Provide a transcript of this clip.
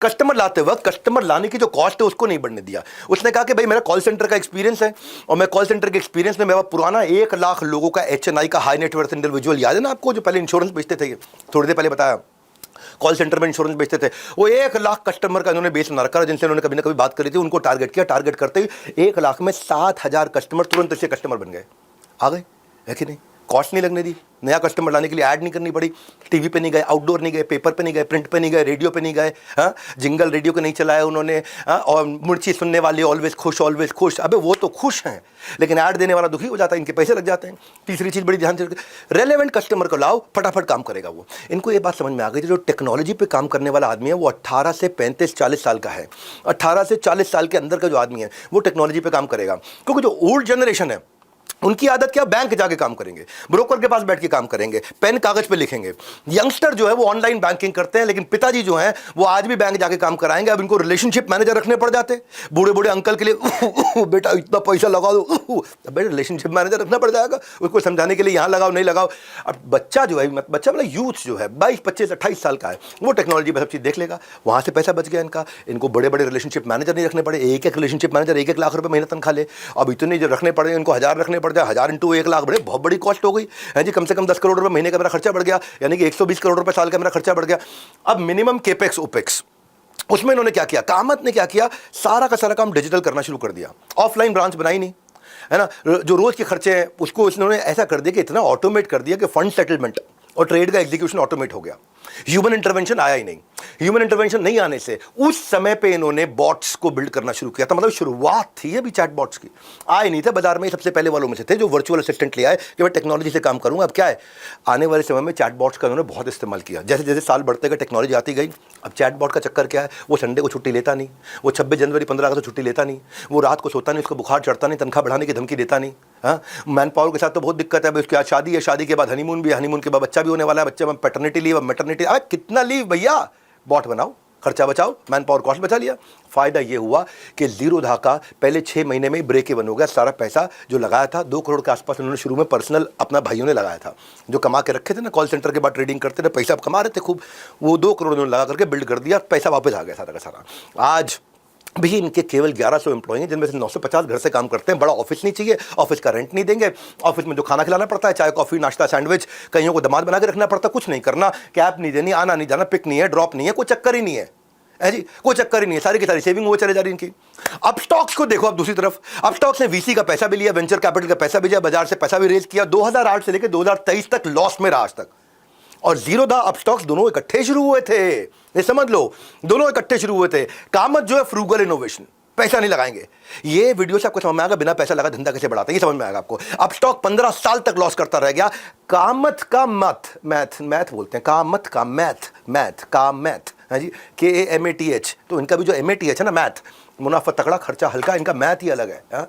Customer लाते वक्त customer लाने की जो कॉस्ट है उसको नहीं बढ़ने दिया। उसने कहा कि भाई मेरा कॉल सेंटर का एक्सपीरियंस है और मैं कॉल सेंटर के एक्सपीरियंस में मेरा पुराना 1 लाख लोगों का HNI का हाई नेटवर्थ इंडिविजुअल याद है ना आपको, जो पहले इंश्योरेंस बेचते थे, थोड़ी देर पहले बताया कॉल सेंटर में इंश्योरेंस बेचते थे, वो 1 लाख कस्टमर का इन्होंने बेस बना रखा, जिनसे उन्होंने कभी ना कभी बात करी थी, उनको टारगेट किया। टारगेट करते ही 1 लाख में 7,000 कस्टमर तुरंत से कस्टमर बन गए, आ गए, है कि नहीं? कॉस्ट नहीं लगने दी, नया कस्टमर लाने के लिए ऐड नहीं करनी पड़ी, टीवी पे नहीं गए, आउटडोर नहीं गए, पेपर पे नहीं गए, प्रिंट पे नहीं गए, रेडियो पे नहीं गए, हाँ, जिंगल रेडियो को नहीं चलाया उन्होंने, हाँ, और मुर्ची सुनने वाले ऑलवेज खुश। अबे वो तो खुश हैं, लेकिन ऐड देने वाला दुखी हो जाता है, इनके पैसे लग जाते हैं। तीसरी चीज़ बड़ी ध्यान से, रेलेवेंट कस्टमर को लाओ, फटाफट काम करेगा वो। इनको ये बात समझ में आ गई, जो टेक्नोलॉजी पे काम करने वाला आदमी है वो 18 से 35-40 साल का है। 18 से 40 साल के अंदर का जो आदमी है वो टेक्नोलॉजी पे काम करेगा, क्योंकि जो ओल्ड जनरेशन है उनकी आदत क्या, बैंक जाके काम करेंगे, ब्रोकर के पास बैठ के काम करेंगे, पेन कागज पे लिखेंगे। यंगस्टर जो है वो ऑनलाइन बैंकिंग करते हैं, लेकिन पिताजी जो हैं वो आज भी बैंक जाके काम कराएंगे। अब इनको रिलेशनशिप मैनेजर रखने पड़ जाते, बूढ़े बूढ़े अंकल के लिए बेटा इतना पैसा लगा दो, बेटा रिलेशनशिप मैनेजर रखना पड़ जाएगा उसको समझाने के लिए, यहाँ लगाओ नहीं लगाओ। अब बच्चा जो है, बच्चा मतलब यूथ जो है 22, 25, 28 साल का है, वो टेक्नोलॉजी पर सब चीज़ देख लेगा, वहाँ से पैसा बच गया इनका। इनको बड़े बड़े रिलेशनशिप मैनेजर नहीं रखने पड़े, एक रिलेशनशिप मैनेजर 1-1 लाख रुपये महीने तनख्वाह ले। अब इतने जो रखने पड़े इनको 1000 रखने पड़ जाए, 1000 × 1 लाख, बड़े बहुत बड़ी कॉस्ट हो गई है जी। कम से कम 10 करोड़ रुपए महीने का मेरा खर्चा बढ़ गया, यानी कि 120 करोड़ रुपए साल का मेरा खर्चा बढ़ गया। अब मिनिमम केपेक्स ओपेक्स, उसमें इन्होंने क्या किया, कामत ने क्या किया, सारा का सारा काम डिजिटल करना शुरू कर दिया। ऑफलाइन ब्रांच बनाई नहीं, है ना, जो रोज के खर्चे हैं उसको इन्होंने ऐसा कर दिया कि इतना ऑटोमेट कर दिया कि फंड सेटलमेंट और ट्रेड का एग्जीक्यूशन ऑटोमेट हो गया। ह्यूमन इंटरवेंशन आया ही नहीं। ह्यूमन इंटरवेंशन नहीं आने से उस समय पे इन्होंने बॉट्स को बिल्ड करना शुरू किया था, मतलब शुरुआत थी अभी चैट बॉट्स की। आए नहीं थे बाजार में, सबसे पहले वालों में से थे जो वर्चुअल असिस्टेंट ले आए कि मैं टेक्नोलॉजी से काम करूंगा। अब क्या है, आने वाले समय में चैट बॉट्स का उन्होंने बहुत इस्तेमाल किया। जैसे जैसे साल बढ़ते गए, टेक्नोलॉजी आती गई। अब चैट बॉट का चक्कर क्या है, वो संडे को छुट्टी लेता नहीं, वो 26 जनवरी 15 अगस्त छुट्टी लेता नहीं, वो रात को सोता नहीं, उसको बुखार चढ़ता नहीं, तनख्वाह बढ़ाने की धमकी देता नहीं। हाँ, मैन पावर के साथ तो बहुत दिक्कत है। उसके बाद शादी है, शादी के बाद हनीमून भी, हनीमून के बाद बच्चा भी होने वाला है, बच्चे में पैटर्निटी लीव, मैटरनिटी, अरे कितना लीव भैया, बॉट बनाओ, खर्चा बचाओ, मैन पावर कॉस्ट बचा लिया। फायदा ये हुआ कि जीरो धाका पहले 6 महीने में ही ब्रेक इवन हो गया। सारा पैसा जो लगाया था 2 करोड़ के आसपास उन्होंने शुरू में पर्सनल अपना भाइयों ने लगाया था, जो कमा के रखे थे ना, कॉल सेंटर के बाद ट्रेडिंग करते थे, पैसा कमा रहे थे खूब, वो 2 करोड़ उन्होंने लगा करके बिल्ड कर दिया, पैसा वापस आ गया सारा का सारा। आज भी इनके केवल 1100 एम्प्लॉय हैं, जिनमें से 950 घर से काम करते हैं। बड़ा ऑफिस नहीं चाहिए, ऑफिस का रेंट नहीं देंगे, ऑफिस में जो खाना खिलाना पड़ता है, चाय कॉफी नाश्ता सैंडविच, कईयों को दामाद बना के रखना पड़ता, कुछ नहीं करना, कैब नहीं देनी, आना नहीं जाना, पिक नहीं है, ड्रॉप नहीं है, कोई चक्कर ही नहीं है जी, कोई चक्कर ही नहीं है। सारी की सारी सेविंग वो चले जा रही इनकी। अब स्टॉक्स को देखो, अब दूसरी तरफ अब स्टॉक्स ने वीसी का पैसा भी लिया, वेंचर कैपिटल का पैसा भी लिया, बाजार से पैसा भी रेज किया। 2008 से लेकर 2023 तक लॉस में रहा आज तक। और जीरोधा अपस्टॉक्स दोनों इकट्ठे शुरू हुए थे, ये समझ लो, दोनों इकट्ठे शुरू हुए थे। कामत जो है फ्रूगल इनोवेशन, पैसा नहीं लगाएंगे। ये वीडियो से आपको समझ में आएगा बिना पैसा लगा धंधा कैसे बढ़ाते हैं, ये समझ में आएगा आपको। अपस्टॉक 15 साल तक लॉस करता रह गया। कामत का मैथ बोलते हैं, कामत का मैथ है जी, KAMATH। तो इनका भी जो MATH है ना, मैथ, मुनाफा तगड़ा खर्चा हल्का, इनका मैथ ही अलग है।